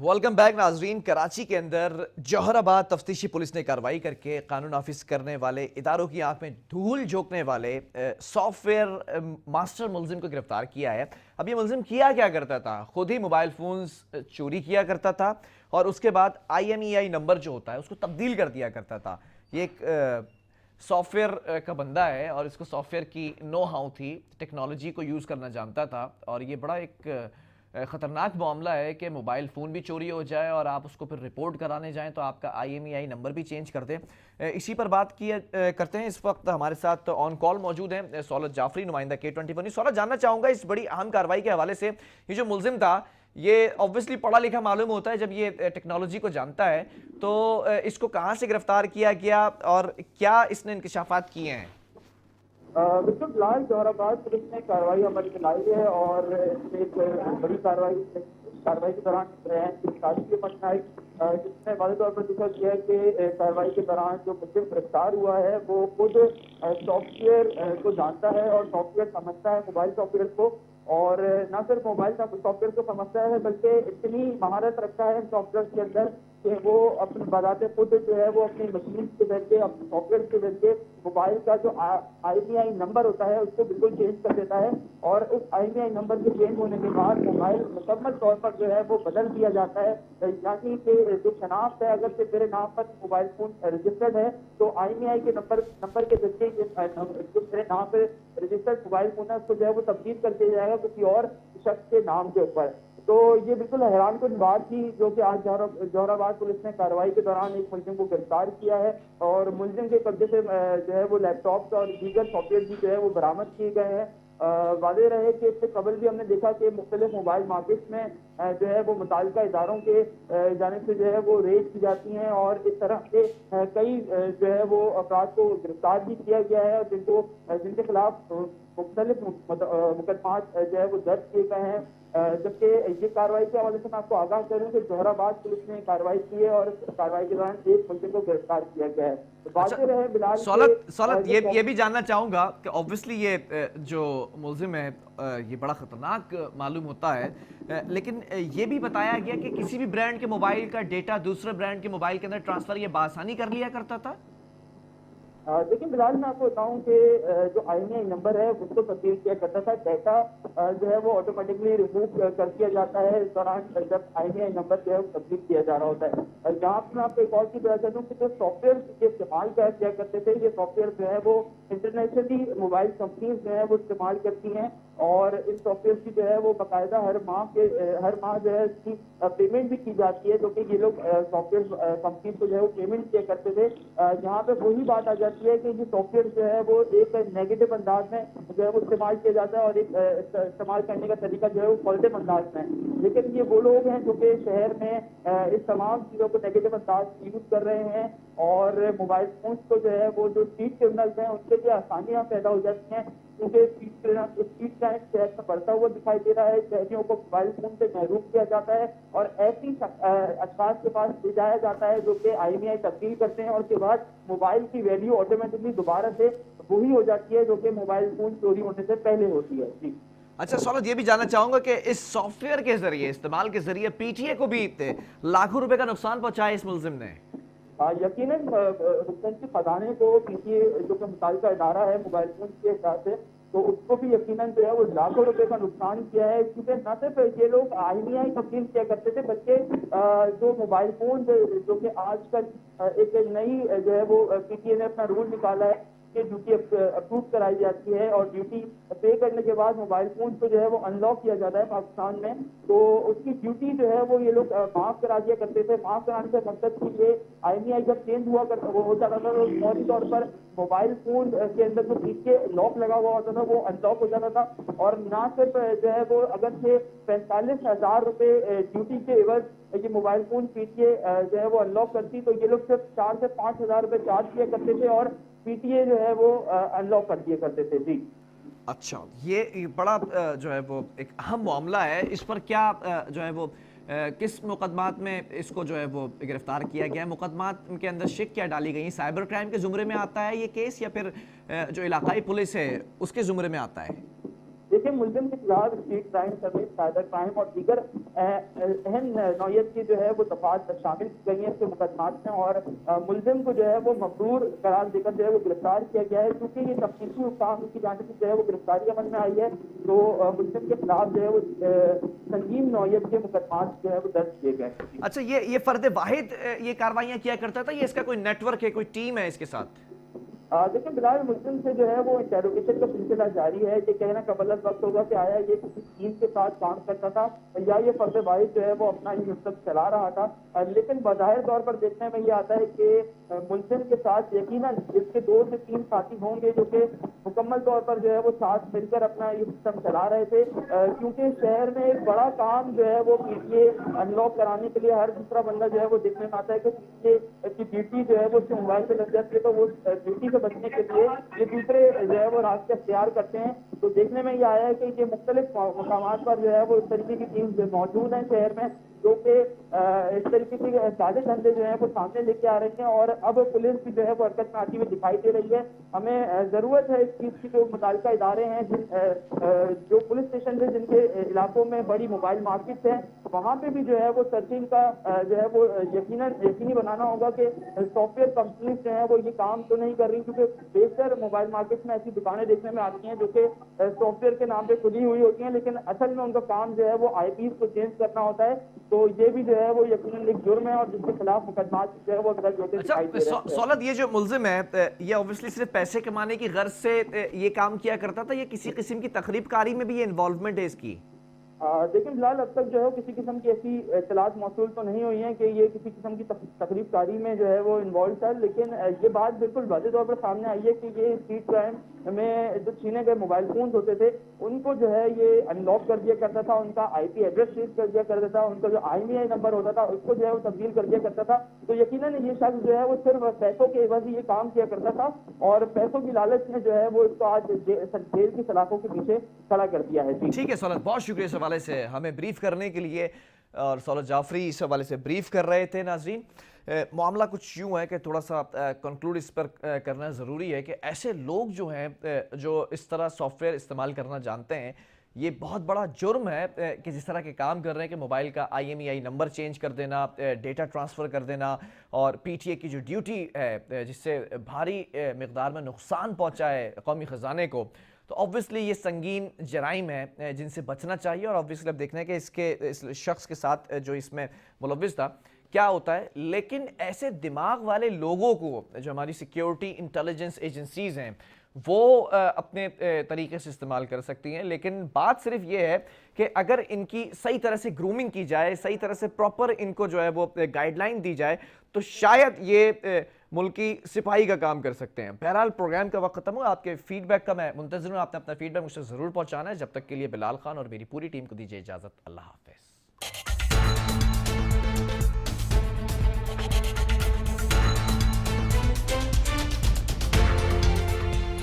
Welcome back नाजरीन। कराची के अंदर जौहराबाद तफ्तीशी पुलिस ने कार्रवाई करके कानून नाफिज करने वाले इदारों की आंख में धूल झोंकने वाले सॉफ्टवेयर मास्टर मुलजिम को गिरफ्तार किया है। अब ये मुलजिम किया क्या करता था? खुद ही मोबाइल फ़ोन्स चोरी किया करता था और उसके बाद IMEI नंबर जो होता है उसको तब्दील कर दिया करता था। ये एक सॉफ्टवेयर का बंदा है और इसको सॉफ्टवेयर की नो हाउ थी, टेक्नोलॉजी को यूज़ करना जानता था। और ये बड़ा एक ख़तरनाक मामला है कि मोबाइल फ़ोन भी चोरी हो जाए और आप उसको फिर रिपोर्ट कराने जाएं तो आपका IMEI नंबर भी चेंज कर दें। इसी पर बात करते हैं। इस वक्त हमारे साथ ऑन कॉल मौजूद हैं सौलत जाफरी, नुमाइंदा K24 न्यूज़। सौलत, जानना चाहूँगा इस बड़ी अहम कार्रवाई के हवाले से, ये जो मुलजिम था ये ऑब्वियसली पढ़ा लिखा मालूम होता है, जब ये टेक्नोलॉजी को जानता है तो इसको कहाँ से गिरफ्तार किया गया और क्या इसने इंकशाफात किए हैं? बिल्कुल, फिलहाल जौहराबाद पुलिस ने कार्रवाई अमल में लाई है और एक बड़ी कार्रवाई के दौरान गिरफ्तारी मसला है, जिसने वाले तौर पर देखा गया है कि कार्रवाई के दौरान जो मुलजिम गिरफ्तार हुआ है वो खुद सॉफ्टवेयर को जानता है और सॉफ्टवेयर समझता है, मोबाइल सॉफ्टवेयर को। और न सिर्फ मोबाइल सॉफ्टवेयर को समझता है बल्कि इतनी महारत रखता है सॉफ्टवेयर के अंदर कि वो अपने बताते खुद जो है वो अपनी मशीन के जरिए, अपने सॉफ्टवेयर के जरिए मोबाइल का जो IMEI नंबर होता है उसको बिल्कुल चेंज कर देता है। और उस IMEI नंबर के चेंज होने के बाद मोबाइल मुकम्मल तौर पर जो है वो बदल दिया जाता है। यानी कि जो शनाख्त है, अगर से मेरे नाम पर मोबाइल फोन रजिस्टर्ड है तो IMEI के नंबर के जरिए जो मेरे नाम पर रजिस्टर्ड मोबाइल फोन है उसको जो है वो तब्दील कर दिया जाएगा किसी और शख्स के नाम के ऊपर। तो ये बिल्कुल हैरान कुन बात थी जो कि आज जौहराबाद पुलिस ने कार्रवाई के दौरान एक मुलजिम को गिरफ्तार किया है और मुलजिम के कब्जे से जो है वो लैपटॉप और दीगर सॉफ्टवेयर भी जो है वो बरामद किए गए हैं। वादे रहे कि इससे कबल भी हमने देखा कि मुख्तलिफ मोबाइल मार्केट्स में जो है वो मुताल्लिका इदारों के जानिब से जो है वो रेड की जाती हैं और इस तरह के कई जो है वो अफराद को गिरफ्तार भी किया गया है और जिनके खिलाफ मुख्तलिफ मुकदमात जो है वो दर्ज किए गए हैं। जबकि ये कार्रवाई के हवाले से मैं आपको आगाह करूं कि जौहराबाद पुलिस ने कार्रवाई की है और कार्रवाई के दौरान एक मुलजिम को गिरफ्तार किया गया है। अच्छा, रहे बिलाल सौलत ये भी जानना चाहूँगा कि ऑब्वियसली ये जो मुलजिम है ये बड़ा ख़तरनाक मालूम होता है, लेकिन ये भी बताया गया कि किसी भी ब्रांड के मोबाइल का डेटा दूसरे ब्रांड के मोबाइल के अंदर ट्रांसफ़र ये बासानी कर लिया करता था। देखिए बिलाल, मैं आपको बताऊं कि जो IMEI नंबर है उसको तब्दील किया करता था। डाटा जो है वो ऑटोमेटिकली रिमूव कर दिया जाता है इस दौरान जब IMEI नंबर जो है वो तब्दील किया जा रहा होता है। यहाँ पर मैं आपको एक और चीज बता दूं कि जो सॉफ्टवेयर के इस्तेमाल किया करते थे, ये सॉफ्टवेयर जो है वो इंटरनेशनली मोबाइल कंपनीज जो है वो इस्तेमाल करती हैं और इस सॉफ्टवेयर की जो है वो बाकायदा हर माह जो है इसकी पेमेंट भी की जाती है, जो कि ये लोग सॉफ्टवेयर कंपनीज को जो है वो पेमेंट किया करते थे। यहाँ पे वही बात आ जाती है कि ये सॉफ्टवेयर जो है वो एक नेगेटिव अंदाज में जो है वो इस्तेमाल किया जाता है और एक इस्तेमाल करने का तरीका जो है वो पॉजिटिव अंदाज में। लेकिन ये वो लोग हैं जो कि शहर में इस तमाम चीज़ों को नेगेटिव अंदाज यूज कर रहे हैं और मोबाइल फोन को जो है वो जो स्ट्रीट क्रिमिनल्स हैं उनके लिए आसानियाँ पैदा हो जाती हैं, क्योंकि स्ट्रीट क्राइम शहर में बढ़ता हुआ दिखाई दे रहा है। शहरियों को मोबाइल फोन से महरूम किया जाता है और ऐसी अशखास के पास ले जाया जाता है जो कि IMEI तब्दील करते हैं और उसके बाद मोबाइल की वैल्यू ऑटोमेटिकली दोबारा से वही हो जाती है जो कि मोबाइल फोन चोरी होने से पहले होती है। जी अच्छा सौलत, ये भी जानना चाहूंगा कि इस सॉफ्टवेयर के जरिए, इस्तेमाल के जरिए PTA को भी लाखों रुपए का नुकसान पहुंचाया इस मुलजिम ने। यकीनन हुकूमत के खजाने को PTA जो कि मुताल्लिका इदारा है मोबाइल फोन के हिसाब से, तो उसको भी यकीनन जो है वो लाखों रुपए का नुकसान किया है। क्योंकि न सिर्फ ये लोग IMEI तब्दील किया करते थे बल्कि जो मोबाइल फोन जो कि आजकल एक नई जो है वो PTA ने अपना रूल निकाला है कि ड्यूटी अप्रूव कराई जाती है और ड्यूटी पे करने के बाद मोबाइल फोन को जो है वो अनलॉक किया जाता है पाकिस्तान में। तो उसकी ड्यूटी जो है वो ये लोग माफ करा दिया करते थे। माफ कराने का मकसद कि ये IMEI जब चेंज होता था तो फौरी तौर पर मोबाइल फोन के अंदर जो पीछे लॉक लगा हुआ होता था वो अनलॉक हो जाता था और न सिर्फ जो है वो अगर से 45,000 रुपये ड्यूटी के एवज ये मोबाइल फोन PTA जो है वो अनलॉक करती तो ये लोग सिर्फ 4 से 5,000 रुपये चार्ज किया करते थे और PTA जो है वो अनलॉक कर दिया करते थे। जी अच्छा, ये बड़ा जो है वो एक अहम मामला है। इस पर क्या जो है वो किस मुकदमात में इसको जो है वो गिरफ्तार किया गया है? मुकदमात के अंदर शिक क्या डाली गई? साइबर क्राइम के ज़ुमरे में आता है ये केस या फिर जो इलाकाई पुलिस है उसके ज़ुमरे में आता है? देखिए, मुलजिम के खिलाफ स्ट्रीट क्राइम समेत साइबर क्राइम और दीगर अहम नौयत की जो है वो दफात शामिल की गई हैं इसके मुकदमात में, और मुलजिम को जो है वो मफरूर करार देकर जो है वो गिरफ्तार किया गया है। क्योंकि ये तफ्तीशी हुकाम की जानिब से जो है वो गिरफ्तारी अमल में आई है, तो मुलजिम के खिलाफ जो है वो संगीन नौयत के मुकदमात जो है वो दर्ज किए गए हैं। अच्छा, ये फर्द वाहिद ये कार्रवाइयां किया करता था, ये इसका कोई नेटवर्क है, कोई टीम है इसके साथ? देखिए, बिलाल मुल्जिम से जो है वो इंटेरोगेशन का सिलसिला जारी है। ये कहना कबल वक्त होगा कि आया ये किसी टीम के साथ काम करता था या ये फर्द वाहिद जो है वो अपना ही मकसद चला रहा था। लेकिन बज़ाहिर तौर पर देखने में ये आता है कि मुल्जिम के साथ यकीनन इसके 2 से 3 साथी होंगे जो कि मुकम्मल तौर पर जो है वो साथ मिलकर अपना ये सिस्टम चला रहे थे। क्योंकि शहर में एक बड़ा काम जो है वो पीटीए अनलॉक कराने के लिए हर दूसरा बंदा जो है वो देखने में आता है कि पीटीए की ड्यूटी जो है वो उसके मोबाइल से लग जाती है, तो वो ड्यूटी से बचने के लिए ये दूसरे जो है वो रास्ते अख्तियार करते हैं। तो देखने में ये आया है कि ये मुख्तलिफ मकामात पर जो है वो इस तरीके की टीम मौजूद हैं शहर में, जो कि इस तरीके के सादे धंधे जो है वो सामने लेके आ रहे हैं, और अब पुलिस भी जो है वो हरकत में आती हुई दिखाई दे रही है। हमें ज़रूरत है इस चीज़ की, जो मुताल्लिका इदारे हैं जो पुलिस स्टेशन है जिनके इलाकों में बड़ी मोबाइल मार्केट्स हैं, वहाँ पे भी जो है वो सर्चिंग का जो है वो यकीनी बनाना होगा कि सॉफ्टवेयर कंपनीज जो है वो ये काम तो नहीं कर रही, क्योंकि बेशतर मोबाइल मार्केट में ऐसी दुकानें देखने में आती हैं जो कि सॉफ्टवेयर के नाम पे खुली हुई होती हैं, लेकिन असल में उनका काम जो है वो आईपीज को चेंज करना होता है। तो ये भी जो है वो यकीनन एक जुर्म है और जिसके खिलाफ मुकदमात जो है वो दर्ज होते दिखाई दे रहे हैं। सौलत, ये जो मुल्जिम है ये ऑब्वियसली सिर्फ पैसे कमाने की गर्ज से ये काम किया करता था, ये किसी किस्म की तखरीबकारी में भी ये इन्वॉल्वमेंट है इसकी? लेकिन फिलहाल अब तक जो है किसी किस्म की ऐसी इत्तलात मौसूल तो नहीं हुई हैं कि ये किसी किस्म की तकरीबकारी में जो है वो इन्वॉल्व था। लेकिन ये बात बिल्कुल वाज़ेह तौर पर सामने आई है कि ये स्ट्रीट क्राइम में जो छीने गए मोबाइल फोन्स होते थे उनको जो है ये अनलॉक कर दिया करता था, उनका आईपी एड्रेस चेंज कर दिया करता था, उनका जो IMEI नंबर होता था उसको जो है वो तब्दील कर दिया करता था। तो यकीनन ये शख्स जो है वो सिर्फ पैसों के एवज ये काम किया करता था, और पैसों की लालच में जो है वो इसको आज जेल की सलाखों के पीछे खड़ा कर दिया है। ठीक है सौलत, बहुत शुक्रिया इस हवाले से हमें ब्रीफ करने के लिए। और सौलत जाफरी इस हवाले से ब्रीफ कर रहे थे। नाज़रीन, मामला कुछ यूँ है कि थोड़ा सा कंक्लूड इस पर करना ज़रूरी है कि ऐसे लोग जो हैं जो इस तरह सॉफ्टवेयर इस्तेमाल करना जानते हैं, ये बहुत बड़ा जुर्म है कि जिस तरह के काम कर रहे हैं कि मोबाइल का IMEI नंबर चेंज कर देना, डेटा ट्रांसफ़र कर देना, और PTA की जो ड्यूटी है जिससे भारी मिक़दार में नुकसान पहुँचा है कौमी ख़जाने को, तो ऑब्वियसली ये संगीन जराइम है जिनसे बचना चाहिए। और ऑब्वियसली अब देखना है कि इस शख्स के साथ जो इसमें मुलव्विस था क्या होता है। लेकिन ऐसे दिमाग वाले लोगों को जो हमारी सिक्योरिटी इंटेलिजेंस एजेंसीज़ हैं वो अपने तरीके से इस्तेमाल कर सकती हैं। लेकिन बात सिर्फ ये है कि अगर इनकी सही तरह से ग्रूमिंग की जाए, सही तरह से प्रॉपर इनको जो है वो गाइडलाइन दी जाए, तो शायद ये मुल्की सिपाही का काम कर सकते हैं। बहरहाल प्रोग्राम का वक्त खत्म हुआ। आपके फीडबैक का मैं मुंतज़िर हूँ, आपने अपना फीडबैक मुझसे ज़रूर पहुँचाना है। जब तक के लिए बिलाल खान और मेरी पूरी टीम को दीजिए इजाज़त। अल्लाह हाफ़िज़।